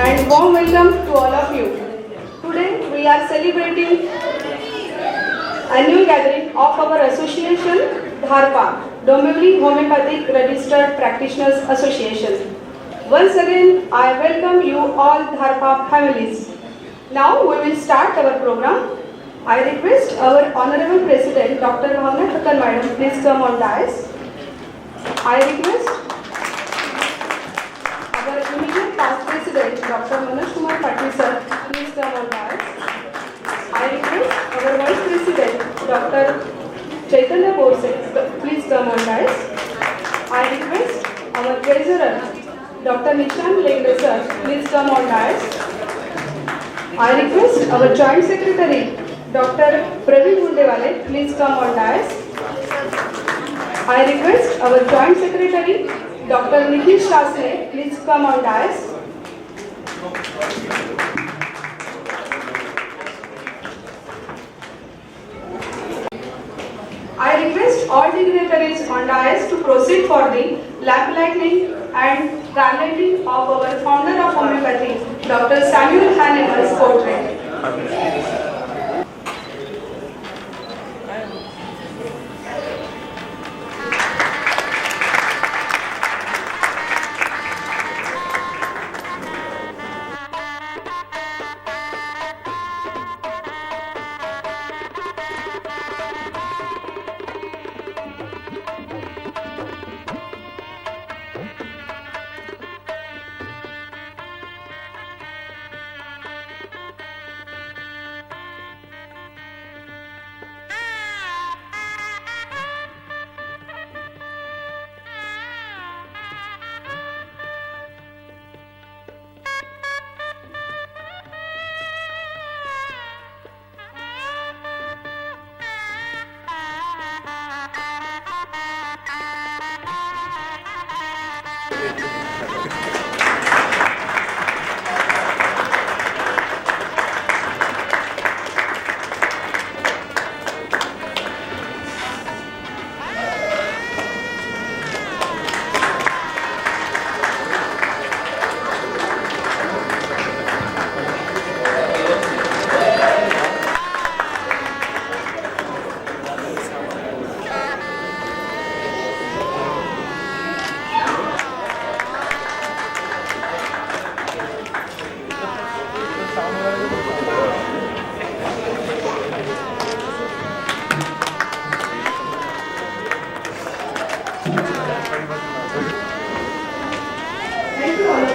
And warm welcome to all of you. Today we are celebrating annual gathering of our association DHARPA, Dombivli Homeopathic Registered Practitioners Association. Once again, I welcome you all DHARPA families. Now we will start our program. I request our Honorable President Dr. Bhavna Thakkar Madam, please come on dais. I request our immediate past President Dr. Manoj Kumar Patil sir, please come on dais. I request our Vice President Dr. Chaitanya Bose, please come on dais. I request our Treasurer Dr. Nishant Legde sir, please come on dais. I request our Joint Secretary Dr. Praveen Gundewale, please come on dais. I request our Joint Secretary Dr. Nitish Shasne, please come on dais. I request all dignitaries on dais to proceed for the lamp lighting and garlanding of our founder of homeopathy, Dr. Samuel Hahneman's portrait.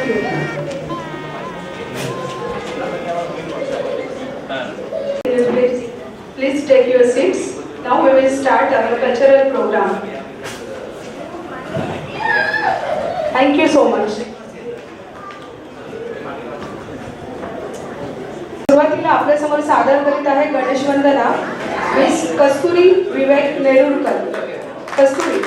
you. Please take your seats. Now we will start our cultural program. Thank you so much. सुरुवातीला आपल्यासमोर सादर करीत आहे गणेश वंदना miss कस्तुरी विवेक नेरुरकर. कस्तुरी.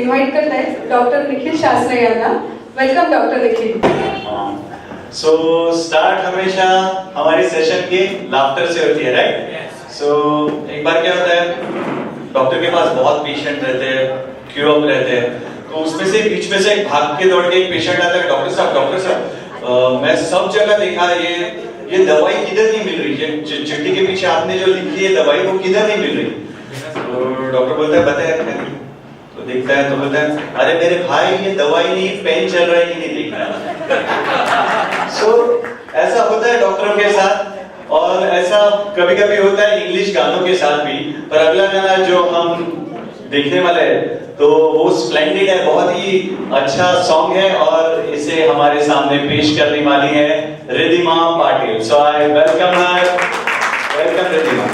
Invite करते हैं doctor Nikhil Shastri यांना. Welcome doctor Nikhil. So start हमेशा हमारे सेशन के लाफ्टर से होती है, राइट? सो एक बार क्या होता है, डॉक्टर के पास बहुत पेशेंट रहते हैं, क्यू अप रहते हैं, तो उसमें से बीच में से एक भाग के दौड़ के एक पेशेंट आता है, डॉक्टर साहब मैं सब जगह देखा ये दवाई किधर नहीं मिल रही, ये चिट्ठी के पीछे आपने जो लिखी है दवाई वो किधर नहीं मिल रही. तो डॉक्टर बोलता है बताया, तो देखता है तो बोलता है अरे मेरे भाई ये दवाई नहीं पेन चल रहा है कि नहीं देखना. सो ऐसा होता है डॉक्टरों के साथ, और ऐसा कभी कभी होता है इंग्लिश गानों के साथ भी. पर अगला गाना जो हम देखने वाले हैं तो वो स्प्लेंडिड है, बहुत ही अच्छा सॉन्ग है, और इसे हमारे सामने पेश करने वाली है Riddhima Patil. So I welcome her. Welcome Riddhima.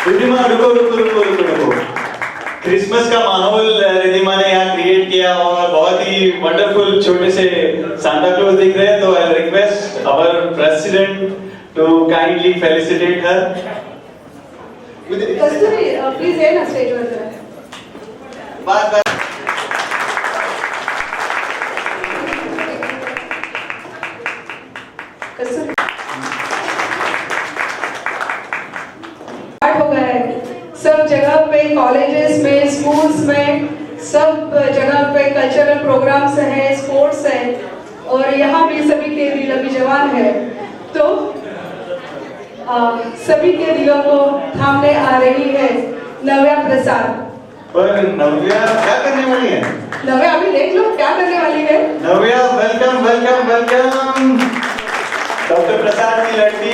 Riddhima रुको. क्रिसमस का माहौल रिद्धिमा ने यहाँ क्रिएट किया और बहुत ही वंडरफुल छोटे से सांता क्लॉज दिख रहे हैं. तो I request our president to kindly felicitate her. Kasturi please ये ना स्टेज वर जरा. बात कस्तुरी हो गया है सब जगह पे, कॉलेजेस में, स्कूल्स में, सब जगह पे कल्चरल प्रोग्राम्स हैं, स्पोर्ट्स हैं, और यहाँ भी सभी के दिल अभी जवान है. तो सभी के दिलों को थामने आ रही है नव्या प्रसाद। पर नव्या क्या करने वाली है? नव्या अभी देख लो क्या करने वाली है। Navya welcome welcome welcome. Doctor Prasad की लड़की।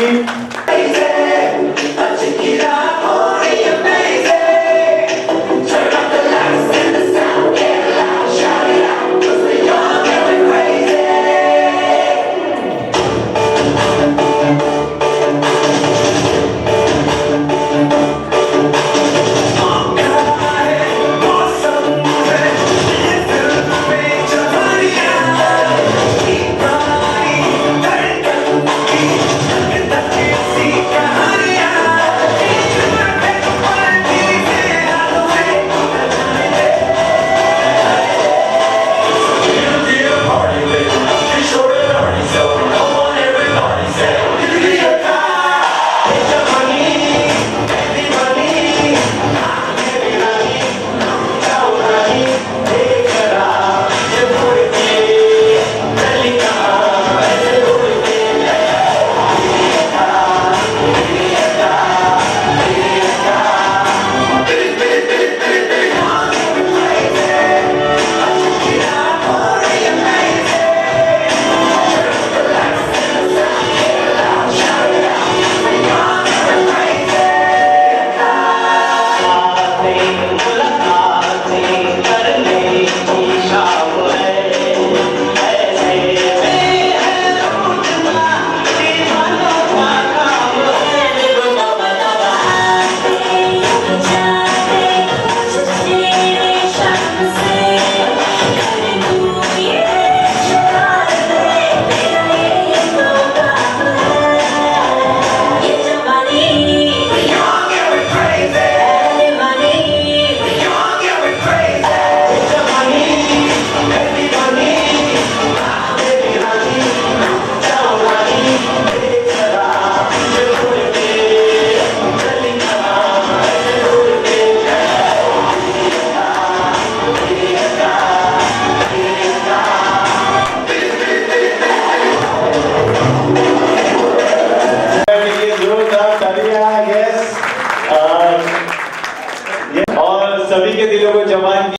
और सभी के दिलों को जवान की।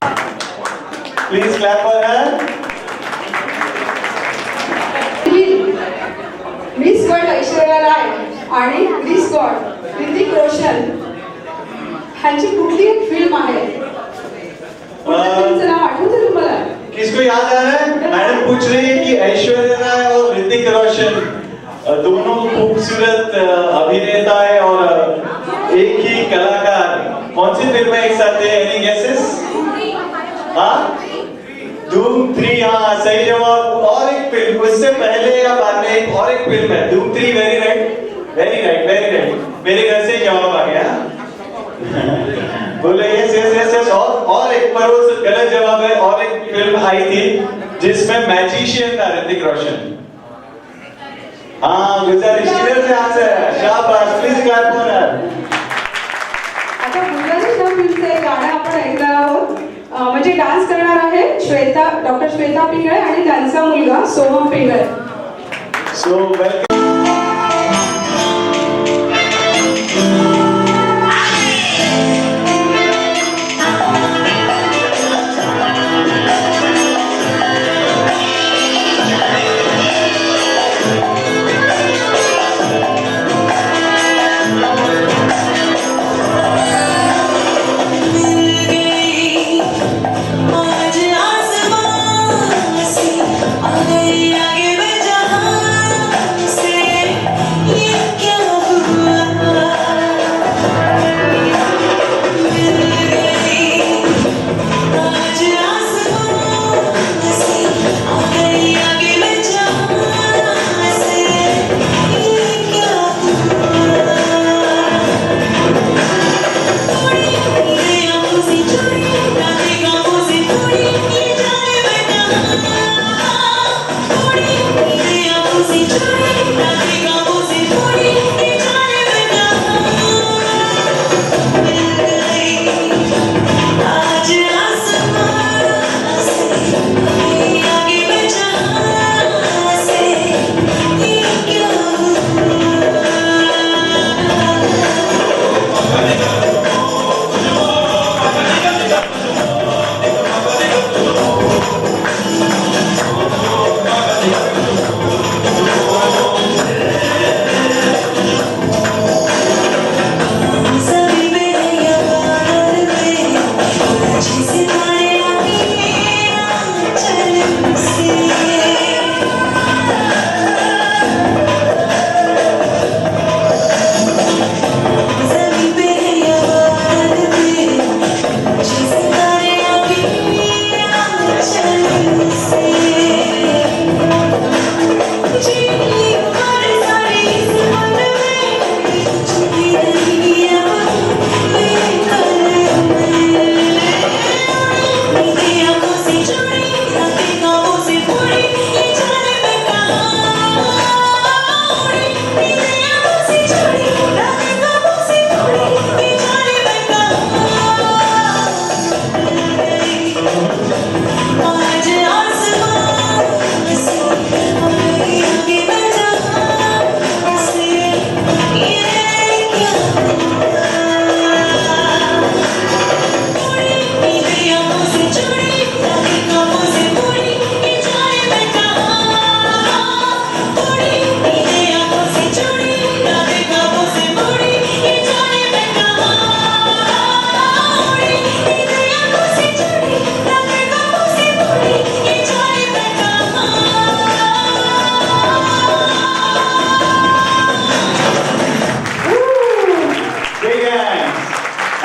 Please clap for her. Miss world Aishwarya Rai आणि ग्रीस गॉड ऋतिक रोशन ह्यांची कुठली एक फिल्म आहे? फिल्मचं नाव आठवतं तुम्हाला? किसको याद आ रहा है? मैडम पूछ रही है कि ऐश्वर्या राय और ऋतिक रोशन दोनों खूबसूरत अभिनेता है और एक ही कलाकार कौन सी फिल्म में एक साथ है? Any guesses? हाँ, धूम 3। हाँ सही जवाब। और एक फिल्म उससे पहले या बाद में एक और एक फिल्म है धूम 3। Very right very right very right. मेरे घर से जवाब आ गया। बोले यस यस यस यस। और एक पर वो गलत जवाब है। और एक फिल्म आई थी जिसमें मैजिशियन था ऋतिक रोशन। हाँ गुजरात से आंसर है। शाबाश। प्लीज क्लैप फॉर हर। आता मुलांच्या फिल्मचं एक गाणं आपण ऐकणार आहोत। म्हणजे डान्स करणार आहे श्वेता, डॉक्टर श्वेता पिंगळे आणि त्यांचा मुलगा सोहम पिंगळे। So welcome. आगे मैं जहां से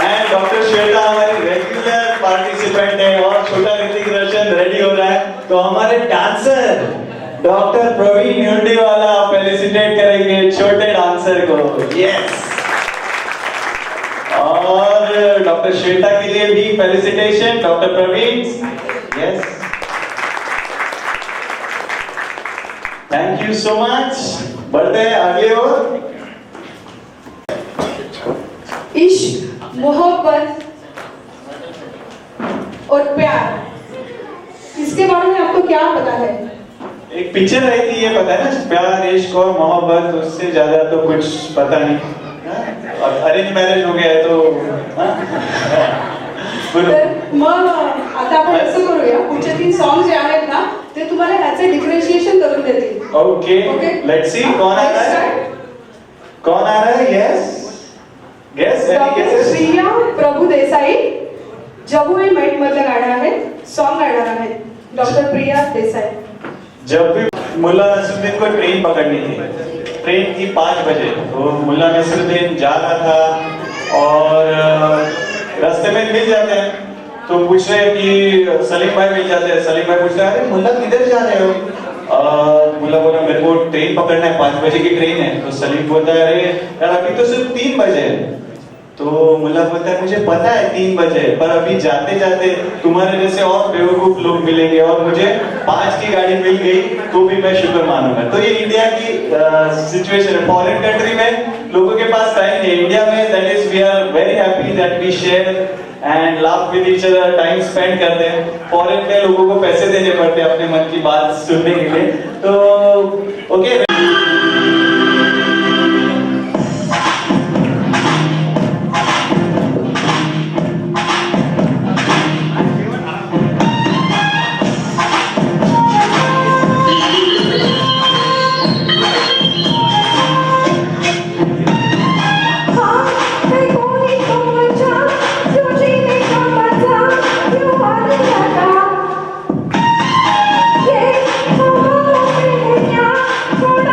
एंड डॉक्टर श्वेता हमारी रेगुलर पार्टिसिपेंट है और छोटा ऋतिक रोशन रेडी हो रहा है, तो हमारे डांसर डॉक्टर प्रवीण हुंडेवाला फेलिसिटेट करेंगे छोटे डांसर को। यस, और डॉक्टर श्वेता के लिए भी felicitation doctor Praveen. Yes, thank you so much. बढ़ते हैं आगे और इश्क, मोहब्बत और प्यार, इसके बारे में आपको क्या पता है? एक पिक्चर आई थी, ये पता है ना, प्यार इश्क और मोहब्बत, उससे ज्यादा तो कुछ पता नहीं। और अरेंज मैरिज हो गया है तो तर मग आता आपण असं करूया, पुढचे 3 सॉन्ग जे आहेत ना ते तुम्हाला ह्याचे डिफरेंशिएशन करून देतील। ओके, लेट्स सी कौन आ रहा है, कौन आ रहा है। यस, गेस, डॉक्टर प्रिया प्रभु देसाई जब वी मेट मधलं गाणं आहे, सॉन्ग गाणार आहेत डॉक्टर प्रिया देसाई। जब भी मुल्ला नसरुद्दीन को ट्रेन पकड़नी थी, ट्रेन थी 5 बजे, तो मुल्ला नसरुद्दीन जा रहा था और रास्ते में मिल जाते हैं, तो पूछ रहे हैं कि सलीम भाई मिल जाते हैं। सलीम भाई पूछ रहे हैं, अरे मुल्ला किधर जा रहे हो? मुल्ला बोला मेरे को ट्रेन पकड़ना है, 5 बजे की ट्रेन है। तो सलीम बोलता है, अरे यार अभी तो सिर्फ 3 बजे है। तो मुल्ला बोलता है, मुझे पता है 3 बजे, पर अभी जाते जाते तुम्हारे जैसे और बेवकूफ लोग मिलेंगे और मुझे 5 की गाड़ी मिल गई तो भी मैं शुक्र मानूंगा। तो ये इंडिया की सिचुएशन है। फॉरेन कंट्री में लोगों के पास टाइम नहीं, इंडिया में that is we are very happy that we share and laugh with each other, time spend करते हैं। फॉरेन में लोगों को पैसे देने पड़ते हैं अपने मन की बात सुनने के लिए। तो ओके, थोड़ा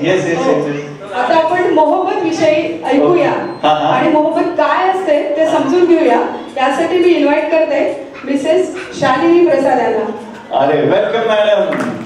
येस येस येस. आता आपण मोहब्बत विषयी ऐकूया हा, हा. आणि मोहब्बत काय असते ते समजून घेऊया. यासाठी मी इन्व्हाइट करते मिसेस शालिनी प्रसाद यांना. अरे वेलकम मॅडम.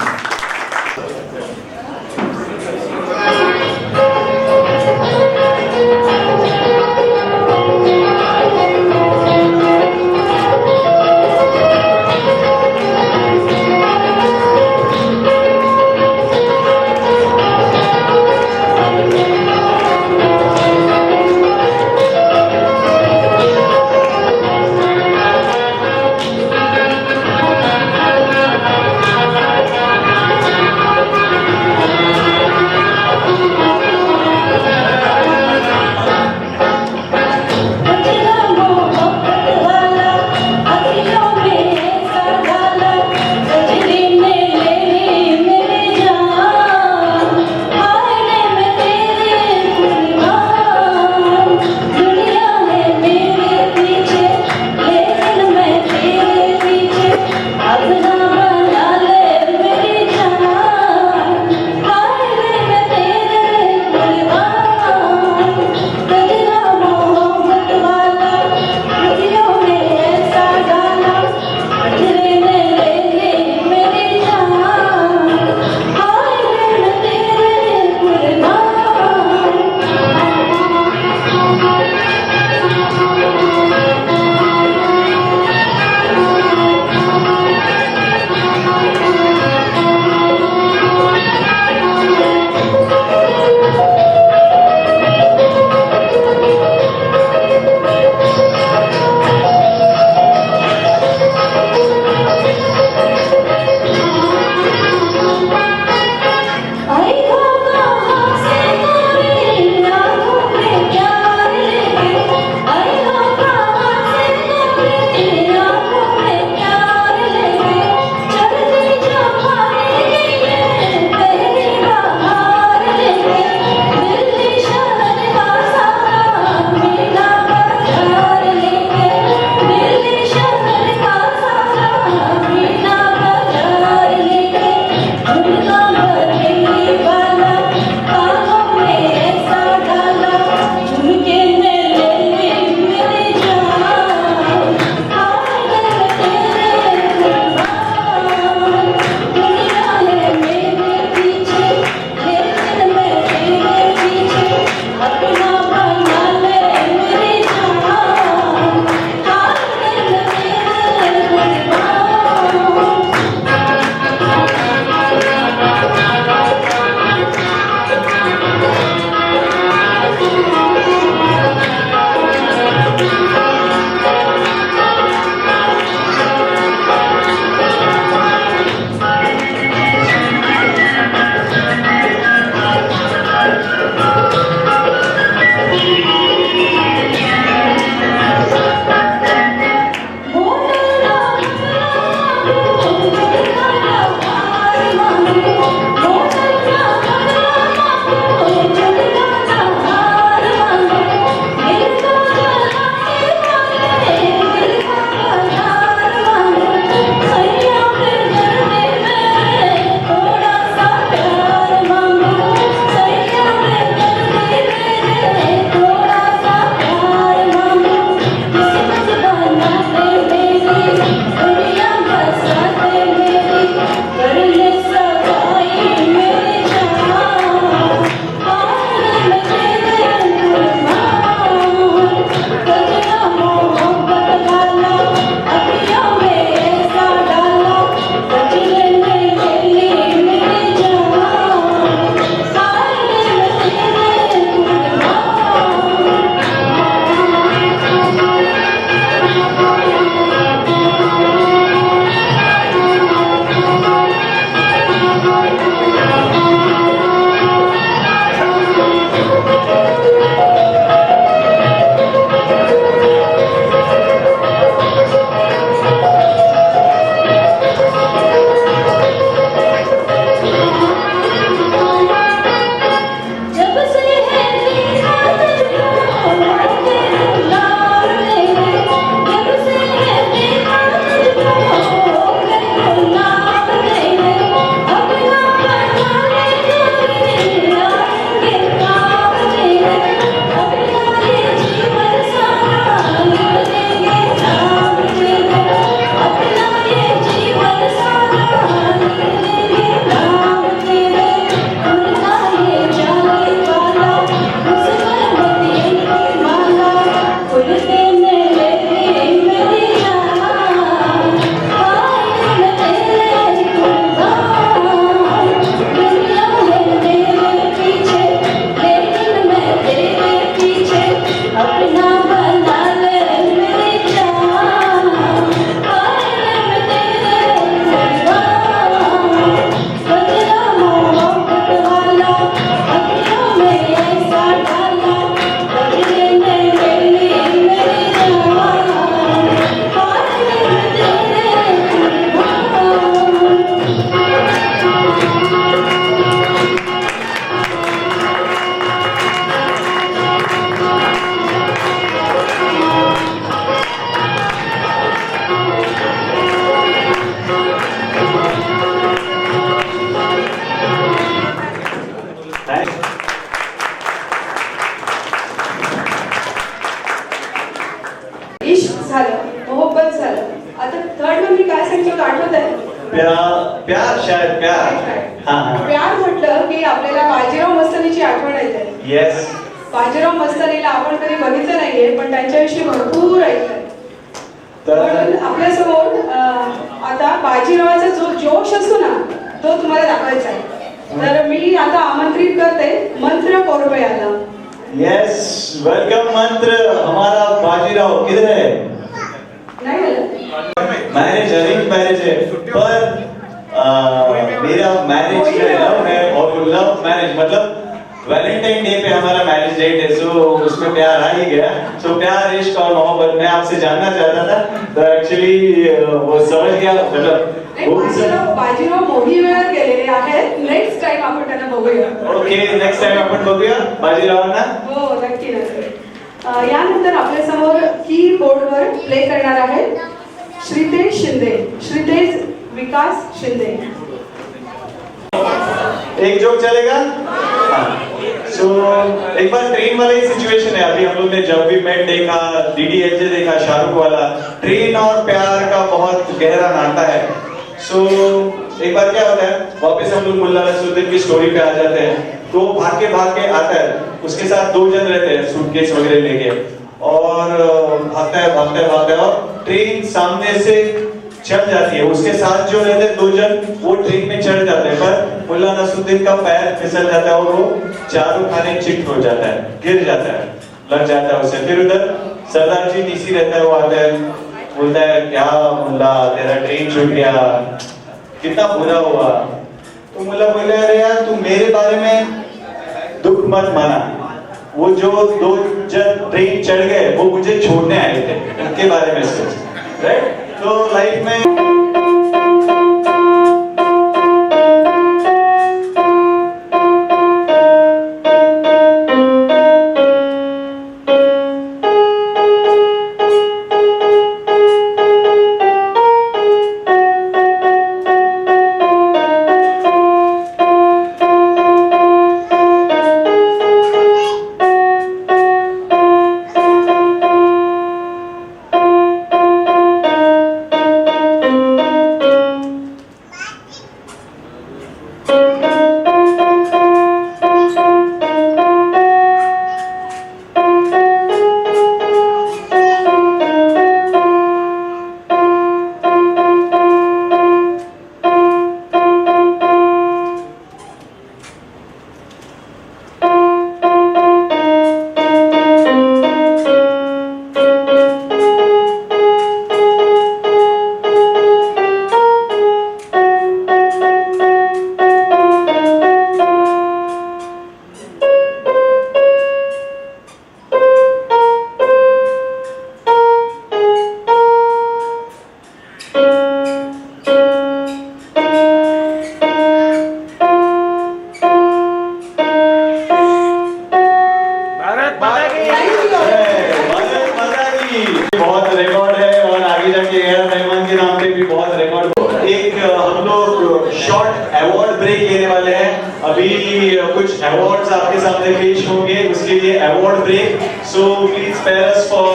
इश्क झालं, मोहब्बत झालं. आता थर्ड वन मी काय सांगितलं होतं आठवत आहे? प्यार प्यार शायद प्यार. हाँ हाँ. प्यार म्हटलं की आपल्याला बाजीराव मस्तानीची आठवण येते. Yes. बाजीराव मस्तानीला आपण कधी बघितलं नाहीये पण त्यांच्याविषयी भरपूर ऐकलंय. म्हणून आपल्या समोर आता बाजीरावाचा जो जोश असतो ना तो तुम्हाला दाखवायचा आहे. तर मी आता आमंत्रित करते मंत्र कोरबे यांना. Yes, welcome मंत्र. हमारा बाजीराव किधर है? नाही आलं? मैरिज अरेंज मैरिज है पर मेरा मैरिज जो लव है और वो लव मैरिज मतलब वैलेंटाइन डे पे हमारा मैरिज डेट है सो उसमें प्यार आ ही गया. सो प्यार इश्क और मोहब्बत मैं आपसे जानना चाहता था तो एक्चुअली वो समझ गया मतलब बाजीराव मोठी वेळा गेलेले आहेत. नेक्स्ट टाइम आपण त्यांना बघूया. ओके नेक्स्ट टाइम आपण बघूया बाजीरावांना. हो नक्की नक्की. यानंतर आपल्या समोर कीबोर्डवर प्ले करणार आहेत श्रीतेज शिंदे. श्रीतेज विकास शिंदे. एक जोक चलेगा. सो एक बार ट्रेन वाला ही सिचुएशन है. अभी हम लोग ने जब भी मेट देखा, डीडीएलजे देखा, शाहरुख वाला. ट्रेन और प्यार का बहुत गहरा नाता है. सो एक बार क्या होता है वापस हम लोग मुल्ला नसरुद्दीन की स्टोरी पे आ जाते हैं. तो भाग के आता है. उसके साथ दो जन रहते हैं सूटकेस वगैरह लेके और भागता है और ट्रेन सामने से चढ़ जाती है. उसके साथ जो रहते हैं दो जन वो ट्रेन में चढ़ जाते हैं पर मुल्ला नसरुद्दीन का पैर फिसल जाता है और वो चारों खाने चिट हो जाता है, गिर जाता है, लग जाता है उसे. फिर उधर सरदार जी नीसी रहता है, वो आता है बोलता है क्या मुल्ला तेरा ट्रेन छूट गया, कितना बुरा हुआ. तो मुल्ला बोले अरे यार तू मेरे बारे में दुख मत माना. वो जो दो जन ट्रेन चढ़ गए वो मुझे छोड़ने आए थे, उनके बारे में सोच. राइट. तो लाइफ में अभी कुछ अवार्ड्स आपके सामने पेश होंगे, उसके लिए award break. So please spare us for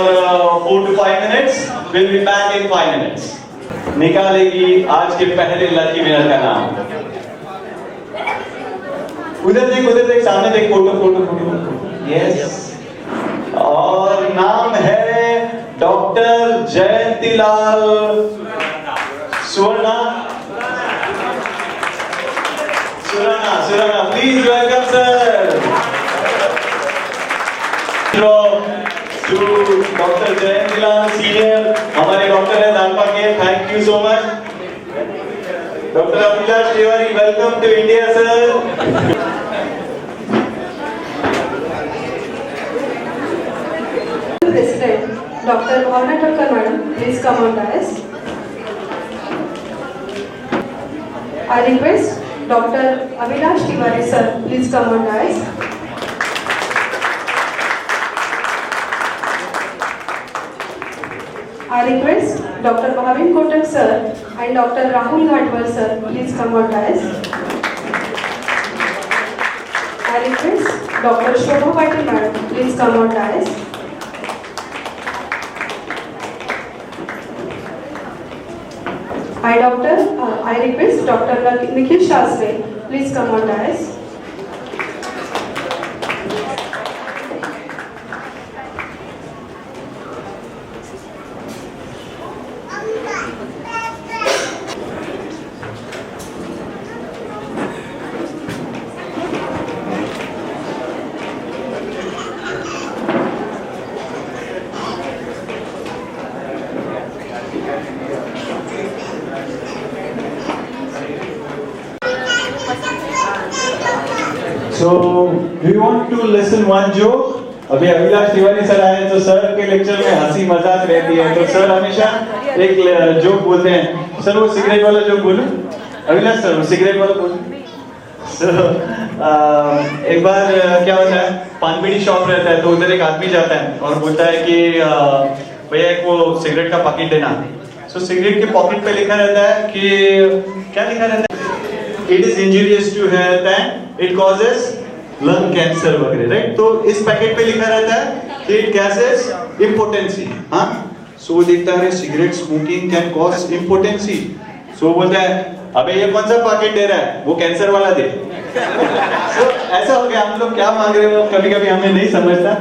4 to 5 minutes. We'll be back in 5 minutes. निकालेगी आज के पहले लकी विनर का नाम. उधर देख सामने देख. फोटो. यस. और नाम है doctor Jayantilal Surana. Please welcome sir. To Dr. Jayantila Senior. हमारे डॉक्टर हैं दानपा के. Thank you so much. Dr. Abhilash Tiwari, welcome to India sir. President Dr. Bhavna Thakkar madam, please come on dais. I request Dr. Abhilash Tiwari sir, please come on dais. I request Dr. Bhavin Kotak sir and Dr. Rahul Ghatwal sir, please come on dais. I I request Dr. Shobha Patil Madam, please come on dais. I request Dr. Nikhil Shastri, please come on dais. So, do you want to listen one joke? अभी Abhilash Tiwari sir आए तो sir के lecture में हंसी मजाक रहती है तो सर हमेशा एक जोक बोलते हैं. सर वो सिगरेट वाला जोक बोलो. अभिलाष सर वो सिगरेट वाला बोलो. एक बार क्या होता है, पान बीड़ी शॉप रहता है तो उधर एक आदमी जाता है और बोलता है कि भैया एक वो सिगरेट का पैकेट देना. सो सिगरेट के पॉकेट पे लिखा रहता है कि क्या लिखा रहता है, it is injurious to health and it causes lung cancer वगैरह, राइट. तो इस पैकेट पे लिखा रहता है कि इट कैसेस इम्पोटेंसी. हाँ, सो वो देखता है cigarette smoking can cause impotency. So बोलता है अबे ये कौन सा पैकेट दे रहा है, वो कैंसर वाला दे. So, ऐसा हो गया, हम लोग क्या मांग रहे हो कभी कभी हमें नहीं समझता.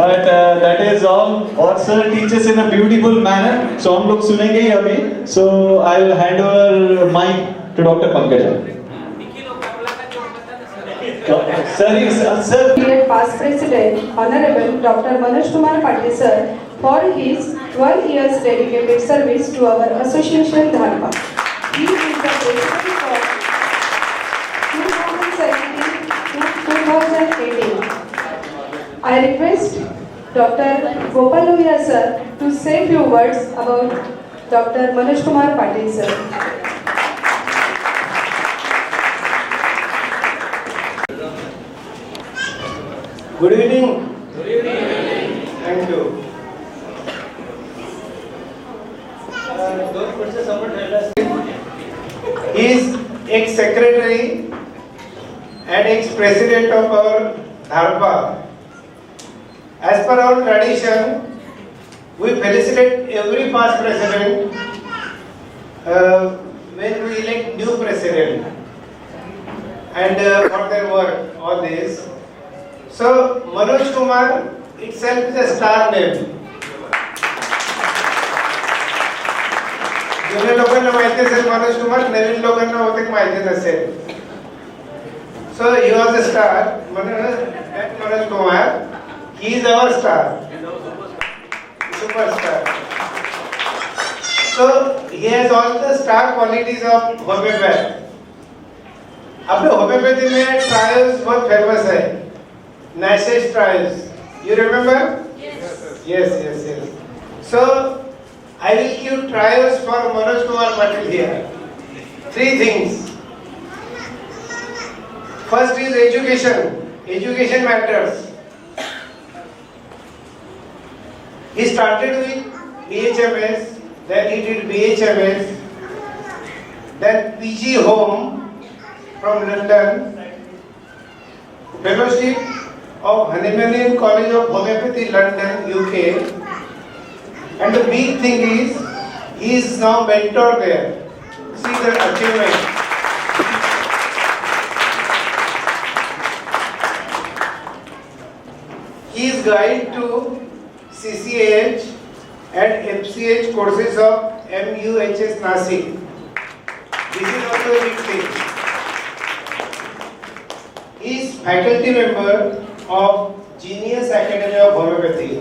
But that is all. और sir teachers in a beautiful manner. So हम लोग सुनेंगे ही अभी. So I will hand over mic to doctor Pankaja. Sir. Past President, Honorable Dr. Manoj Kumar Patil Sir, for his 12 years dedicated service to our association Dharma. He is the President for 2017 to 2018. I request Dr. Gopaluya Sir to say few words about Dr. Manoj Kumar Patil Sir. Good evening. Good evening. Thank you. He is ex-secretary and ex-president of our Dharpa. As per our tradition, we felicitate every past president when we elect new president and for their work, all this. So, Manoj Kumar itself is a star name. जुने लोकांना माहिती असेल मनोज कुमार, नवीन लोकांना बहुतेक माहिती नसेल. So he was a star. Manoj Kumar, he is our star, superstar. So he has all the star qualities of homeopath. अपने homeopathy में ट्रायल्स बहुत फेमस है. Nase's trials. You remember? Yes. So, I will give trials for Manoj Kumar Patil here. 3 things. First is education. Education matters. He started with BHMS, then he did BHMS, then PG Home from London, fellowship of Hahnemann College of Homeopathy, London, UK. And the big thing is, he is now mentor there. See the achievement. He is guide to CCAH and MCH courses of MUHS Nasik. This is also a big thing. He is faculty member of Genius Academy of Homeopathy.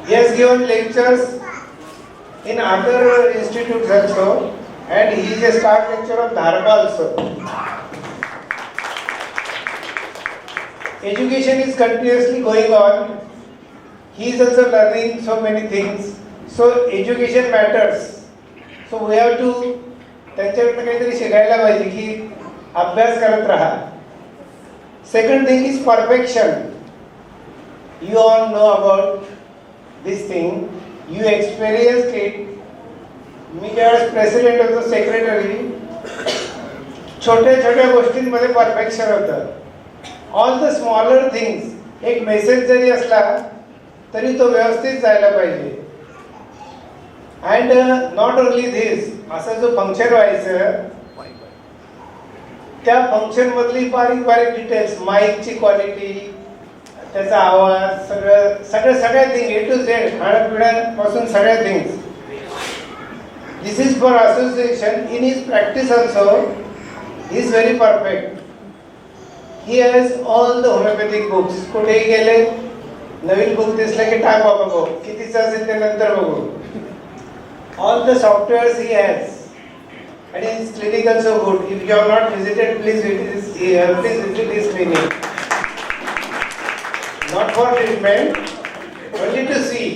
He has given lectures in other institutes also, and he is a staff lecturer of Dharma also. Education is continuously going on. He is also learning so many things. So education matters. So we have to त्यांच्याकडनं काहीतरी शिकायला पाहिजे की अभ्यास करत राहा. Second thing is perfection. You all know about this thing. You experienced it. मी ज्यावेळेस president होतो, सेक्रेटरी, छोट्या छोट्या गोष्टींमध्ये परफेक्शन होतं. ऑल द स्मॉलर थिंग्स, एक मेसेज जरी असला तरी तो व्यवस्थित जायला पाहिजे. अँड नॉट ओनली धिस, असं जो फंक्शन व्हायचं त्या फंक्शन मधली बारीक बारीक डिटेल्स, माईकची क्वालिटी, त्याचा आवाज, सगळ्या थिंग ए टू झेड, खाण्यापिण्यापासून सगळ्या things. This is for association. In his practice also he is very perfect. He has all the homeopathic books. कुठेही गेले नवीन बुक दिसलं की टाक बाबा बघू, कितीचं असेल ते नंतर बघू. All the softwares he has. And his clinic also good. If you have not visited, please visit his clinic. Not for treatment, only to see.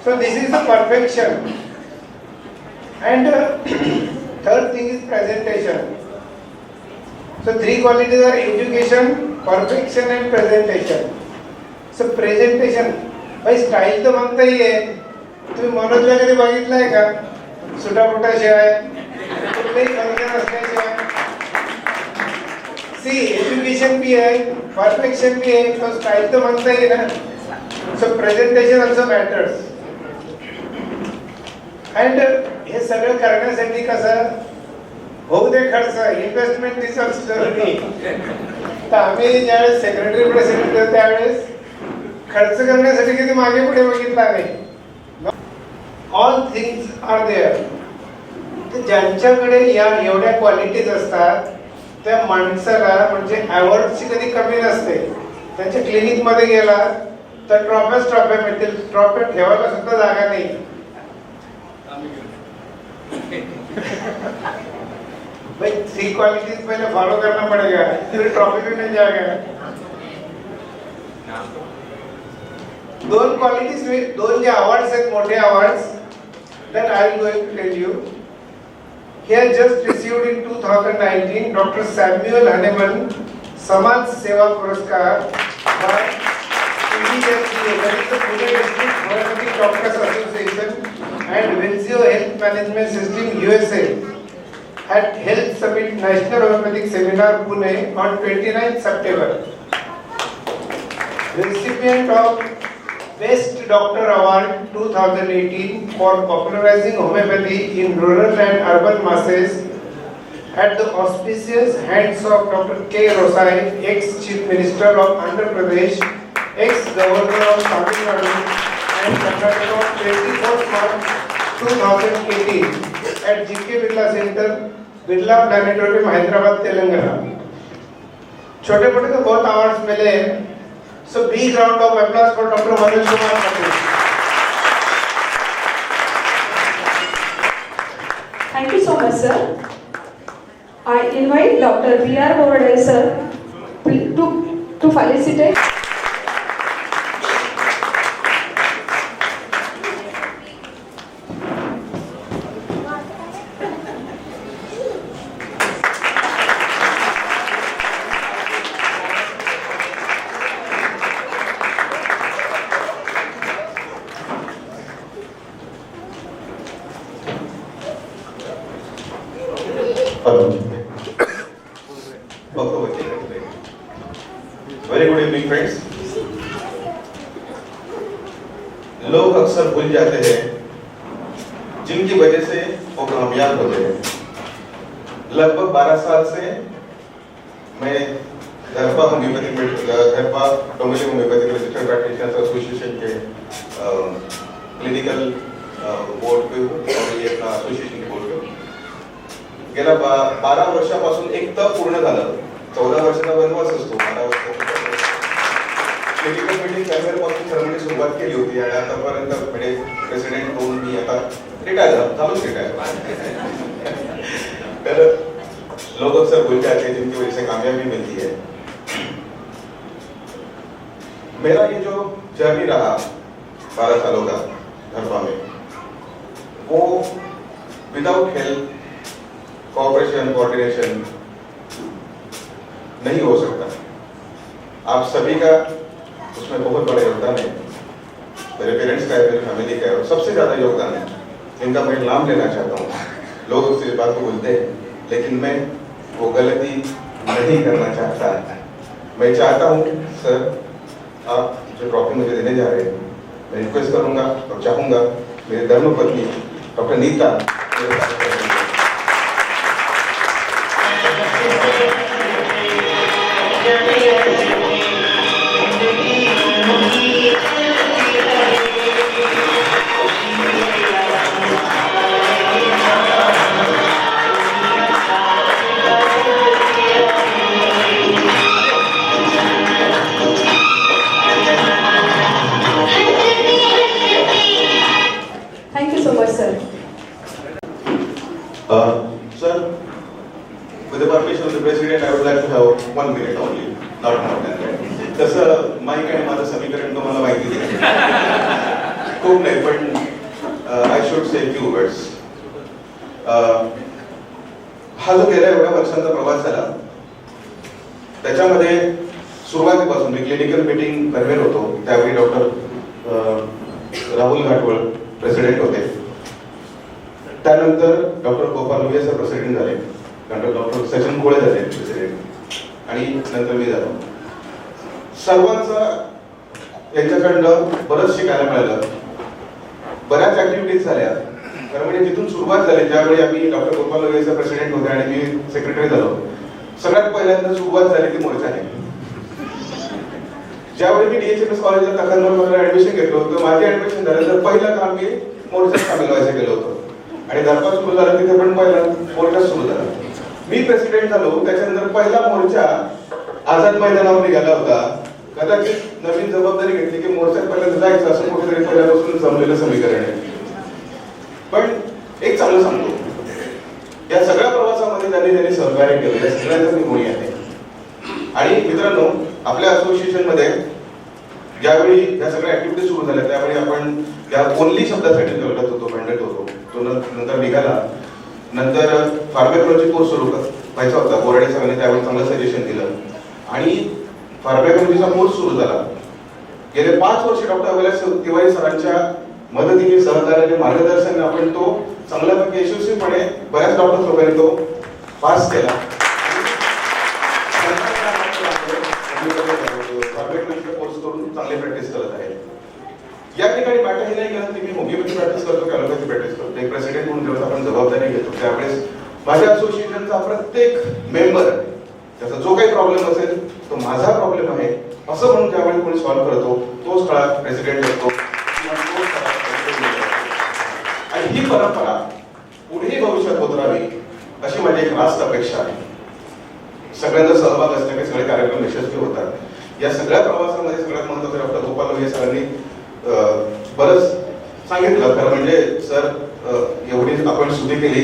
So this is the perfection. And third thing is presentation. So three qualities are education, perfection and presentation. So presentation, भाई style तर म्हणता येईल. तुम्ही मनोजला कधी बघितलंय का? सुटापुटा शिवाय, कुठलेही फंक्शन असल्याशिवाय. सी एज्युकेशन भी आहे, परफेक्शन भी आहे, तो स्टाईल तर म्हणता येईल ना. सो प्रेझेंटेशन ऑल्सो मॅटर्स. अँड हे सगळं करण्यासाठी कसं होऊ दे खर्च, इन्व्हेस्टमेंट इज ऑल्सो जरुरी. तर आम्ही ज्यावेळेस सेक्रेटरी प्रेसिडेंट होतो त्यावेळेस खर्च करण्यासाठी कधी मागे पुढे बघितला नाही. All things are there. ज्यांच्याकडे या एवढ्या क्वालिटीज असतात त्या माणसाला म्हणजे अवॉर्डची कधी कमी नसते. त्यांच्या क्लिनिक मध्ये गेला तर ट्रॉफ्या मिळतील. ट्रॉफ्या ठेवायला सुद्धा जागा नाही. भाई 3 क्वालिटीज पहले फॉलो करना पड़ेगा, फिर ट्रॉफी भी मिल जाएगा. 2 क्वालिटीज में 2 जे अवॉर्ड्स आहेत, मोठे awards, that I am going to tell you. He has just received in 2019 Dr. Samuel Hahnemann Samaj Seva Puraskar by PDFCA, that is the Pune District Homeopathic Doctors Association and Venzio Health Management System USA at Health Summit National Homeopathic Seminar Pune on 29th September. Recipient of Best Doctor Award 2018 for popularizing homeopathy in rural and urban masses at the auspicious hands of Dr. K. Rosai, ex-Chief Minister of Andhra Pradesh, ex-Governor of Tamil Nadu and Karnataka on 24th March 2018 at G.K. Birla Center, Birla Planetarium, Hyderabad, Telangana. छोटे मोटे तो बहुत awards मिले हैं. So big round of applause for Dr. Manoj Kumar Patil. Thank you so much, sir. I invite Dr. B.R. Borde, sir, to felicitate. Very good evening friends. लोग अक्सर भूल जाते हैं जिनकी वजह से वो कामयाब होते हैं. लगभग 12 साल से मैं धरपा domestic homeopathic registered practitioners association के क्लिनिकल बोर्ड पे हूँ और ये अपना एसोसिएशन बोर्ड पे. गेल्या 12 वर्षापासून एक तप पूर्ण झालं. 14 वर्षाचा वनवास असतो. 12 वर्षाचा क्लिनिकल मीटिंग कॅमेरापासून सर्वांनी सुरुवात केली होती आणि आतापर्यंत म्हणजे प्रेसिडेंट होऊन मी आता रिटायर झालोच रिटायर. तर लोग अक्सर भूल जाते हैं जिनकी वजह से कामयाबी मिलती है. मेरा ये जो जर्नी रहा 12 सालों का धरपा में, वो विदाउट हेल्प, कोऑपरेशन, कोऑर्डिनेशन नहीं हो सकता. आप सभी का उसमें बहुत बड़ा योगदान है. मेरे पेरेंट्स का है, मेरी फैमिली का है और सबसे ज्यादा योगदान है जिनका मैं नाम लेना चाहता हूँ. लोग उस बात को भूलते हैं लेकिन मैं वो गलती नहीं करना चाहता है। मैं चाहता हूँ सर, आप जो ट्रॉफी मुझे देने जा रहे हैं, मैं रिक्वेस्ट करूंगा और चाहूंगा मेरे धर्मपत्नी डॉक्टर नीता मेरे साथ करें। Thank you so much, sir. Sir, with the permission of the President, I would like to have 1 minute only, not more than that. तसं माईक आणि माझं समीकरण तुम्हाला माहिती आहे. खूप नाही, पण I should say few words. हा जो गेल्या एवढ्या वर्षांचा प्रवास झाला, त्याच्यामध्ये सुरुवातीपासून मी क्लिनिकल मीटिंग कन्व्हेन होतो, त्यावेळी डॉक्टर राहुल घाटवळ प्रेसिडेंट होते. त्यानंतर doctor Gopal Lohiya sir president झाले, नंतर डॉक्टर सचिन कोळे झाले प्रेसिडेंट, आणि नंतर मी झालो. सर्वांचा यांच्याकडनं बरंच शिकायला मिळालं, बऱ्याच ऍक्टिव्हिटीज झाल्या. खरं म्हणजे तिथून सुरुवात झाली ज्यावेळी आम्ही doctor Gopal Lohiya sir president होते आणि मी सेक्रेटरी झालो. सगळ्यात पहिल्यांदा सुरुवात झाली ती मोर्चाने. ज्यावेळी मी DHMS कॉलेजला तखतमध्ये ऍडमिशन घेतलं होतं, माझे ऍडमिशन झालं तर पहिलं काम मी मोर्चात सामील व्हायचं केलं होतं, आणि दरबार सुरू झाला तिथे पण पहिला मोर्चा सुरू झाला. मी प्रेसिडेंट झालो त्याच्यानंतर पहिला मोर्चा आझाद मैदानावर निघाला होता. कदाचित नवीन जबाबदारी घेतली की मोर्चात पहिल्यांदा जायचं असं कुठेतरी पहिल्यापासून जमलेलं समीकरण आहे. पण एक चांगलं सांगतो, या सगळ्या प्रवासामध्ये ज्यांनी सहकार्य केलं या सगळ्यांचा मी ऋणी आहे. आणि मित्रांनो, आपल्या असोसिएशन मध्ये ज्यावेळी या सगळ्या ऍक्टिव्हिटी सुरू झाल्या त्यावेळी आपण या ओनली शब्दासाठी लढत होतो, भांडत होतो. तो नंतर निघाला. नंतर फार्मेकोलॉजी कोर्स सुरू व्हायचा होता. बोराडे सरांनी त्यावेळी चांगलं सजेशन दिलं आणि फार्मेकोलॉजीचा कोर्स सुरू झाला. गेले 5 वर्ष डॉक्टर अभिलाष तिवारी सरांच्या मदतीने, सहकार्याने, मार्गदर्शनाने आपण तो चांगल्यापैकी यशस्वीपणे बऱ्याच डॉक्टर लोकांनी तो पास केला. कोर्स करून चांगली प्रॅक्टिस करत आहे. या ठिकाणी मॅटर हे नाही केलं की मी होमिओपॅथी प्रॅक्टिस करतो की ॲलोपॅथी प्रॅक्टिस करतो. एक प्रेसिडेंट म्हणून जेव्हा आपण जबाबदारी घेतो त्यावेळेस माझ्या असोसिएशनचा प्रत्येक मेंबर त्याचा जो काही प्रॉब्लेम असेल तो माझा प्रॉब्लेम आहे असं म्हणून ज्यावेळी कोणी सॉल्व्ह करतो तोच खरा प्रेसिडेंट असतो. आणि ही परंपरा पुढेही भविष्यात होत राहावी अशी माझी एक रास्त अपेक्षा आहे. सगळ्यांचा सहभाग असल्याने सगळे कार्यक्रम यशस्वी होतात. या सगळ्या प्रवासामध्ये सगळ्यात महत्त्वाचं डॉक्टर गोपाल लोहिया सरांनी बरंच सांगितलं. खरं म्हणजे सर, एवढी आपण स्तुती केली,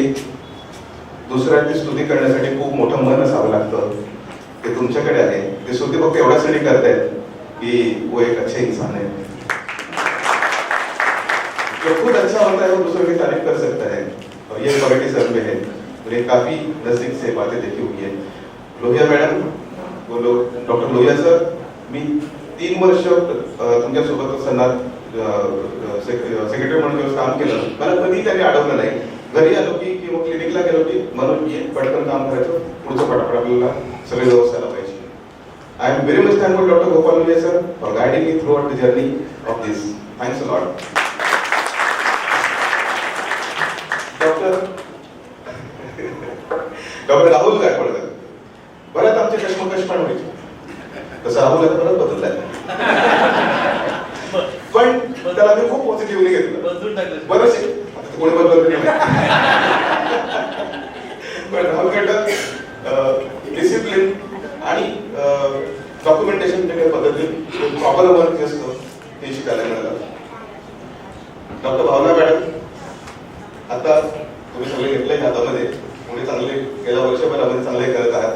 दुसऱ्यांची स्तुती करण्यासाठी खूप मोठं मन असावं लागतं. ते तुमच्याकडे आहे. ते स्तुती फक्त एवढ्यासाठी करतायत की वो एक अच्छे इंसान है, जो खुद अच्छा होता है वो दूसरों की तारीफ कर सकता है. और ये क्वालिटी सर में है. मुझे काफी नजदीक से बातें देखी हुई है. लोहिया मॅडम, बोलो डॉक्टर लोहिया सर, मी 3 वर्ष तुमच्या सोबत सन्नाद सेक्रेटरी म्हणून जेव्हा काम केलं मला कधी त्यांनी अडवलं नाही. घरी आलो की किंवा क्लिनिकला गेलो की म्हणून ये पटकन काम करायचं, पुढचं पटापट आपल्याला सगळे व्यवस्थेला पाहिजे. I am very much thankful doctor Gopal Lohiya sir for guiding me throughout the journey of this. Thanks a lot. Doctor Rahul Gaikwad, बऱ्याच आमचे कशमकश पण व्हायचे. तसं राहुल आता परत बदललाय, पण त्याला मी खूप पॉझिटिव्हली घेतलं. बरंच आता कोणी बदललं नाही. पण राहुल गायकवाड डिसिप्लिन आणि डॉक्युमेंटेशन पद्धती प्रॉपर वर्क जे असतं ते शिकायला मिळालं. डॉक्टर भावना मॅडम, आता तुम्ही सगळे घेतलंय हातामध्ये, पुढे चांगले गेल्या वर्षभरामध्ये चांगले करत आहात.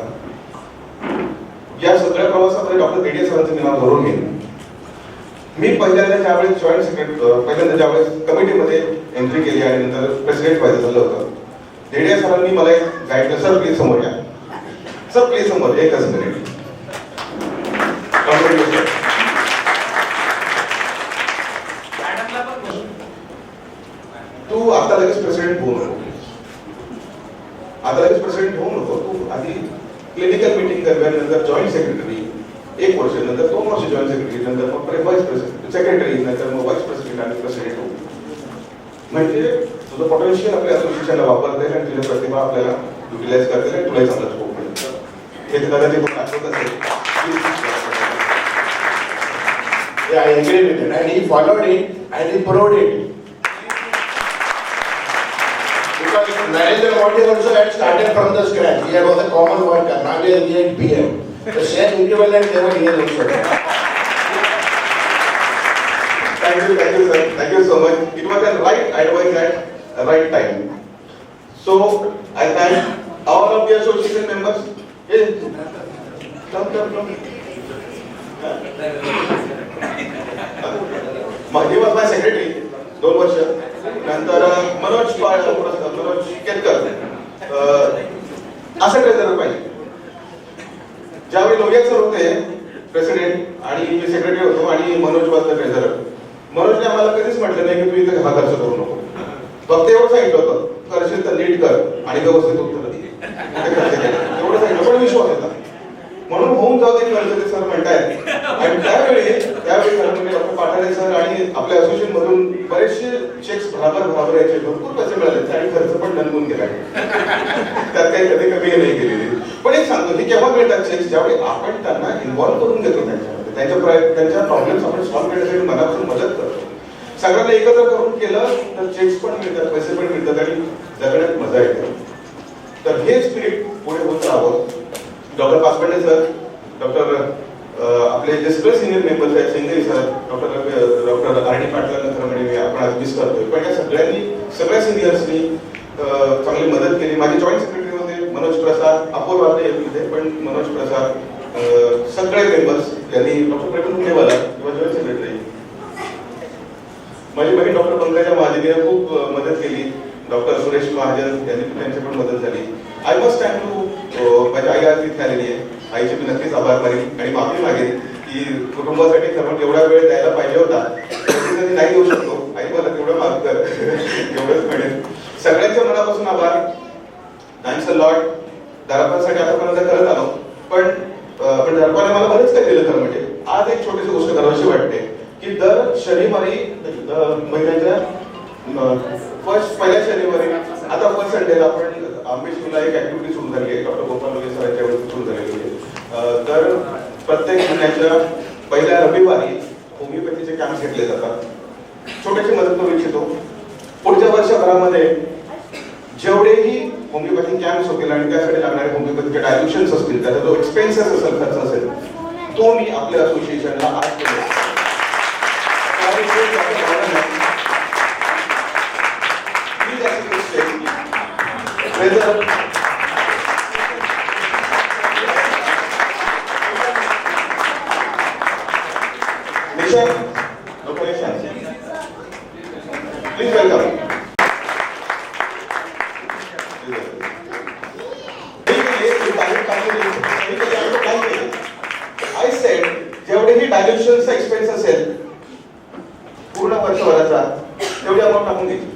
या सगळ्या प्रवासामध्ये डॉक्टर देडिया सरांचं मी नाव धरून घेईन. मी पहिल्यांदा ज्यावेळेस जॉईंट सेक्रेटरी, पहिल्यांदा ज्यावेळेस कमिटीमध्ये एंट्री केली आणि नंतर प्रेसिडेंट व्हायचं झालं होतं, देडिया सरांनी मला एक गाईड केलं, सर प्लीज समोर या, सर प्लीज समोर, एकच मिनिट. तू आता लगेच प्रेसिडेंट होऊ नको, आता लगेच प्रेसिडेंट होऊ नको, तू आधी क्लिनिकल मीटिंग जॉईंट सेक्रेटरी 1 वर्ष, नंतर 2 वर्ष जॉईंट सेक्रेटरी, नंतर मग व्हाईस प्रेसिडेंट सेक्रेटरी, नंतर मग व्हाईस प्रेसिडेंट आणि प्रेसिडेंट होतो. म्हणजे तुझं पोटेन्शियल आपल्या असोसिएशनला वापरता येईल आणि तुझी प्रतिभा आपल्याला युटिलाइज करता येईल आणि तुलाही चांगला स्कोप मिळेल. हे कदाचित तो दाखवत असेल. Yeah, I agree with it. And he followed it and he proved it. Because Narendra Modi also had started from the scratch. He was a common worker. Now he is made PM. The same equivalent level he has also done. Thank you, sir. Thank you so much. It was the right advice at the right time. So I thank all of the association members. Yes. Come. He was my secretary 2 वर्ष. नंतर मनोज केतकर असं treasurer पाहिजे. ज्यावेळी Lohia sir होते president आणि मी secretary होतो आणि Manoj was the treasurer. मनोजने आम्हाला कधीच म्हटलं नाही की तू इथे हा खर्च करू नको. फक्त एवढं सांगितलं होतं, करशील तर नीट कर आणि व्यवस्थित उत्तर दे. एवढं सांगितलं, पण विश्वास होता. म्हणून होऊन जाऊ दे खर्च सर म्हणतायत. आणि त्यावेळी खरं म्हणजे डॉक्टर पाठारे सर आणि आपल्या असोसिएशन मधून बरेचसे चेक्स बराबर यायचे, भरपूर पैसे मिळाले आणि खर्च पण नंदवून गेला. त्यात काही कधी कमी नाही केलेली. पण एक सांगतो की केव्हा मिळतात चेक्स, ज्यावेळी आपण त्यांना इन्व्हॉल्व्ह करून घेतो त्यांच्यामध्ये, त्यांच्या प्रॉब्लेम्स आपण सॉल्व्ह करण्यासाठी मनापासून मदत करतो. सगळ्यांना एकत्र करून केलं तर चेक्स पण मिळतात, पैसे पण मिळतात आणि जगण्यात मजा येते. तर हे स्पिरिट पुढे होत राहावं. डॉक्टर पासपंडे सर, डॉक्टर आपले जे सगळे सिनियर मेंबर्स आहेत, सिंगरी सर, डॉक्टर आर डी पाटलांना खरं म्हणजे आपण आज मिस करतोय, पण या सगळ्या सिनियर्सनी चांगली मदत केली. माझे जॉईंट सेक्रेटरी होते मनोज प्रसाद, अपूर्व आपले येते पण मनोज प्रसाद, सगळे मेंबर्स यांनी, डॉक्टर प्रवीण पुणेवाला किंवा जॉईंट सेक्रेटरी, माझी बहीण डॉक्टर पंकजा महाजन खूप मदत केली. डॉक्टर सुरेश महाजन यांनी त्यांची पण मदत झाली. आय मस्ट थँक टू माझी आई आज इथे आलेली आहे. आईचे मी नक्कीच आभार मानेन आणि माफी मागेन की कुटुंबासाठी खरं एवढा वेळ द्यायला पाहिजे होता, कधी नाही देऊ शकतो. आई मला तेवढं माफ कर, एवढंच म्हणेन. सगळ्यांच्या मनापासून आभार. Thanks a lot. दर्पणसाठी आतापर्यंत करत आलो, पण दर्पणाने मला बरेच काही दिलं. खरं म्हणजे आज एक छोटीशी गोष्ट करावीशी वाटते की दर शनिवारी महिन्याच्या पहिल्या शनिवारी, आता फर्स्ट संडेला आपण आंबेशीला एक ऍक्टिव्हिटी सुरू झाली आहे. डॉक्टर गोपाल लोहे सरांच्या वेळी सुरू झालेली आहे. तर प्रत्येक महिन्याच्या पहिल्या रविवारी होमिओपॅथीचे कॅम्प घेतले जातात. छोटीशी मदत करू इच्छितो. पुढच्या वर्षभरामध्ये जेवढेही होमिओपॅथी कॅम्प्स होतील आणि त्यासाठी लागणारे होमिओपॅथीचे डायल्युशन्स असतील, त्याचा जो एक्सपेन्सेस असेल, खर्च असेल, तो मी आपल्या असोसिएशनला आज केला. Please welcome. I said, जेवढेही डायल्युशनचा एक्सपेन्स असेल पूर्ण वर्षभराचा, तेवढी अमाऊंट टाकून घ्यायची.